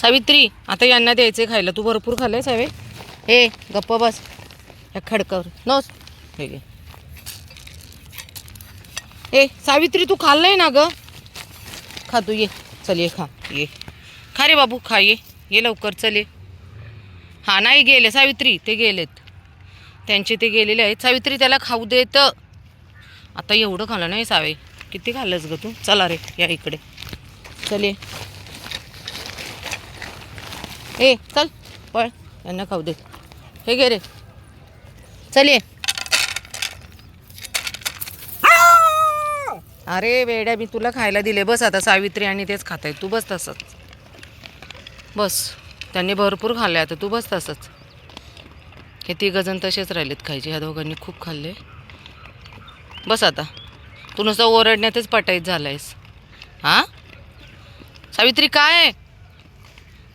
सावित्री आता यांना द्यायचे खायला. तू भरपूर खाल्लंय सावे. हे गप्प बस या खडकावर नोस. हे घे. ए सावित्री तू खाल्लंय ना ग. खा तू ये. चल ये खा. ये खा रे बाबू खा. ये लवकर चल ये. हा नाही गेले सावित्री ते गेलेत त्यांचे ते गेलेले आहेत. सावित्री त्याला खाऊ देत. आता एवढं खाल्लं नाही सावे. किती खाल्लंस ग तू. चला रे या इकडे. चल ये. ए चल पळ यांना खाऊ दे. हे घे रे. चल ये. अरे वेड्या मी तुला खायला दिले. बस आता सावित्री आणि तेच खात आहे. तू बस तसंच बस. त्यांनी भरपूर खाल्ले आता तू बस तसंच. हे तिघजण तसेच राहिलेत खायचे. ह्या दोघांनी खूप खाल्ले. बस आता. तू नुसतं ओरडण्यातच पटाईत झालायस. हां सावित्री काय.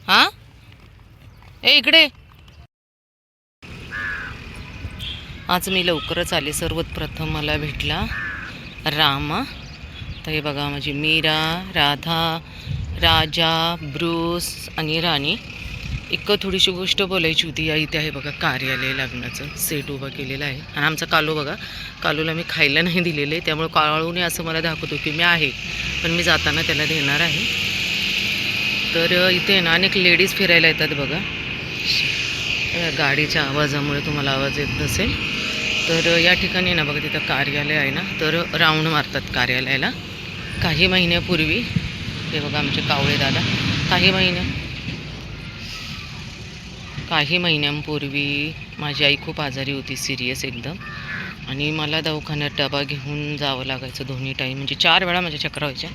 हां ए इकडे. आज मी लवकरच आले. सर्वात प्रथम मला भेटला रामा. तर हे बघा माझी मीरा, राधा, राजा, ब्रूस आणि राणी. एक थोडीशी गोष्ट बोलायची होती. या इथे आहे बघा कार्यालय लग्नाचं सेट उभा केलेलं आहे. आणि आमचा कालू बघा. कालूला मी खायला नाही दिलेलं आहे त्यामुळे काळूने असं मला दाखवतो की मी आहे पण मी जाताना त्याला देणार आहे. तर इथे ना अनेक लेडीज फिरायला येतात बघा. गाडीच्या आवाजामुळे तुम्हाला आवाज येत नसेल. तर या ठिकाणी ना बघा तिथं कार्यालय आहे ना. तर राऊंड मारतात कार्यालयाला. काही महिन्यापूर्वी हे बघा आमचे कावळे दादा. काही महिन्यांपूर्वी माझी आई खूप आजारी होती. सिरियस एकदम. आणि मला दवाखान्यात डबा घेऊन जावं लागायचं दोन्ही टाईम. म्हणजे 4 वेळा माझ्या चक्रा व्हायच्या.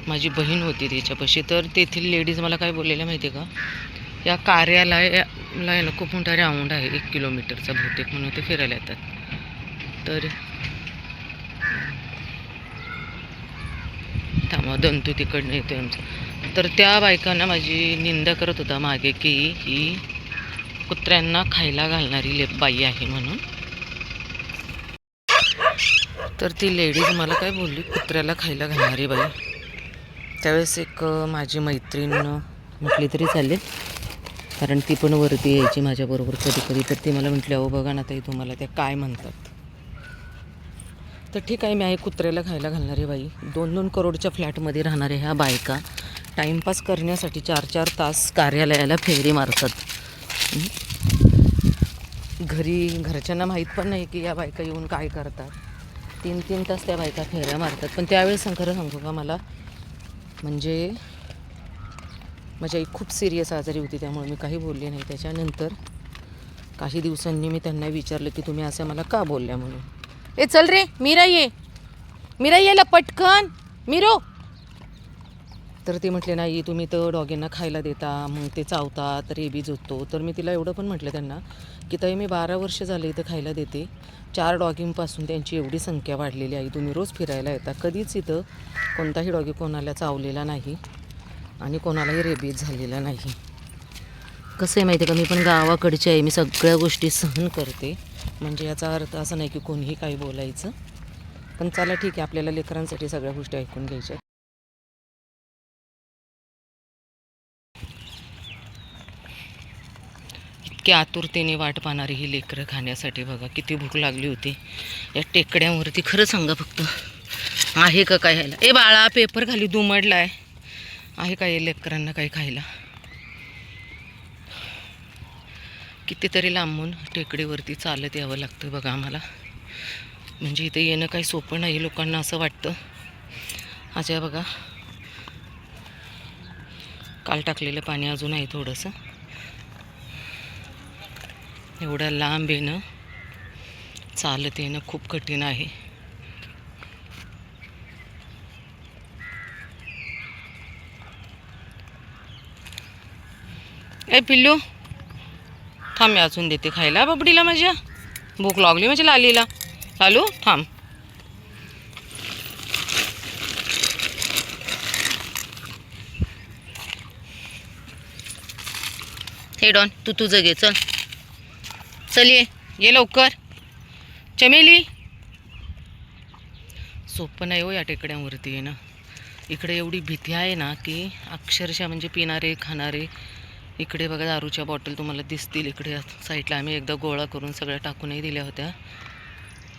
माझी बहीण होती त्याच्यापाशी. तर तेथील लेडीज मला काय बोललेल्या माहिती आहे का. या कार्यालयाला ना खूप मोठा राऊंड आहे 1 किलोमीटरचा बहुतेक म्हणून ते फिरायला येतात. तर थांबा दंतू तिकडनं येतो आमचं. तर त्या बायकांना माझी निंदा करत होता मागे की ही कुत्र्यांना खायला घालणारी बाई आहे म्हणून. तर ती लेडीज मला काय बोलली कुत्र्याला खायला घालणारी बाई. त्यावेळेस एक माझी मैत्रीण म्हटली तरी चालेल कारण ती पण वरती यायची माझ्याबरोबर कधी कधी. तर ती मला म्हटली अहो बघा ना ताई तुम्हाला त्या काय म्हणतात. तर ठीक आहे मी आहे कुत्र्याला खायला घालणारी बाई. 2-2 करोडच्या फ्लॅटमध्ये राहणाऱ्या ह्या बायका टाईमपास करण्यासाठी 4-4 तास कार्यालयाला फेरी मारतात. घरच्यांना माहीत पण नाही की या बायका येऊन काय करतात. 3-3 तास त्या बायका फेऱ्या मारतात. पण त्यावेळेस खरं सांगू का मला म्हणजे माझी आई खूप सिरियस आजारी होती त्यामुळे मी काही बोलले नाही. त्याच्यानंतर काही दिवसांनी मी त्यांना विचारलं की तुम्ही असं मला का बोलल्या म्हणून. ए चल रे मीरा ये पटकन मीरो. तर ते म्हटले नाही तुम्ही तर डॉगींना खायला देता मग ते चावतात रेबीज होतो. तर मी तिला एवढं पण म्हटलं त्यांना की ताई मी 12 वर्ष झाले इथं खायला देते. 4 डॉगींपासून त्यांची एवढी संख्या वाढलेली आहे. तुम्ही रोज फिरायला येता. कधीच इथं कोणताही डॉगी कोणाला चावलेला नाही आणि कोणालाही रेबीज झालेला नाही. कसं आहे माहिती आहे का मी पण गावाकडची आहे. मी सगळ्या गोष्टी सहन करते. म्हणजे याचा अर्थ असा नाही की कोणीही काही बोलायचं. पण चला ठीक आहे आपल्याला लेकरांसाठी सगळ्या गोष्टी ऐकून घ्यायच्या. इतक्या आतुरतेने वाट पाहणारी ही लेकरं खाण्यासाठी बघा किती भूक लागली होती. या टेकड्यांवरती खरं सांगा फक्त आहे का काय ह्याला. ए बाळा पेपर खाली दुमडला आहे का हे लेकरांना काही खायला. कितीतरी लांबून टेकडीवरती चालत यावं लागतं बघा आम्हाला. म्हणजे इथे येणं काही सोपं नाही लोकांना असं वाटतं. अच्छा बघा काल टाकलेलं पाणी अजून आहे थोडंसं. एवढं लांब येणं चालत येणं खूप कठीण आहे. ए पिल्लू थांब मी अजून देते खायला बबडीला. माझ्या भूक लागली माझ्या लालीला. लालू थांब. हे डॉन तू तुझं घे. चल ये लवकर. चमेली सोपं नाही हो या टेकड्यांवरती आहे ना. इकडे एवढी भीती आहे ना की अक्षरशः म्हणजे पिणारे खाणारे. इकडे बघा दारूच्या बॉटल तुम्हाला दिसतील. इकडे साईडला आम्ही एकदा गोळा करून सगळ्या टाकूनही दिल्या होत्या.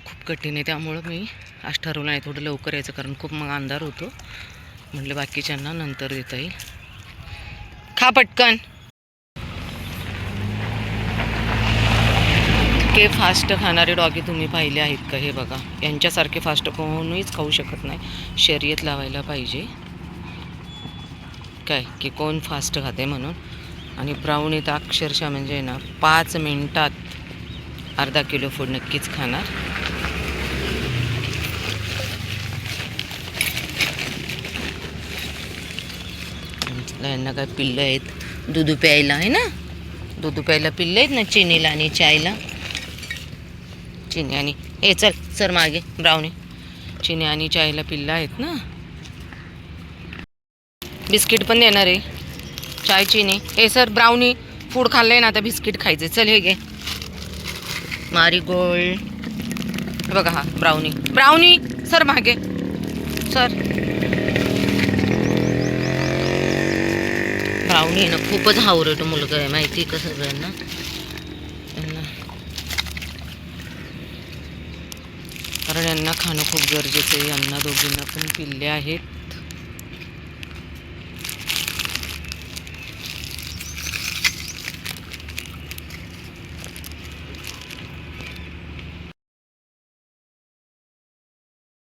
खूप कठीण आहे, त्यामुळं मी आज ठरवलं नाही थोडं लवकर यायचं, कारण खूप मग अंधार होतो. म्हटलं बाकीच्यांना नंतर देता येईल. खा पटकन. इतके फास्ट खाणारे डॉगी तुम्ही पाहिले आहेत का? हे बघा, यांच्यासारखे फास्ट कोणीच खाऊ शकत नाही. शर्यत लावायला पाहिजे काय की कोण फास्ट खाते म्हणून. आणि ब्राउनी तर अक्षरशः म्हणजे ना 5 मिनिटात अर्धा किलो फूड नक्कीच खाणार. यांना काय पिल्लं आहेत दूध प्यायला, आहे ना, दूध प्यायला पिल्लं आहेत ना चिनीला आणि चायला. चिनी आणि ए चल सर मागे ब्राउनी. चिनी आणि चायला पिल्लं आहेत ना. बिस्किट पण देणार आहे. चाय चिनी. ए सर ब्राउनी फूड खाल्लंय ना, आता बिस्किट खायचे. चल हे घे मारीगोल्ड. बघा हा ब्राउनी. ब्राउनी सर मागे सर. ब्राउनी ना खूपच हावरट मुलगा आहे, माहिती आहे का सगळ्यांना. कारण यांना खाणं खूप गरजेचं आहे. यांना दोघींना पण पिल्ले आहेत.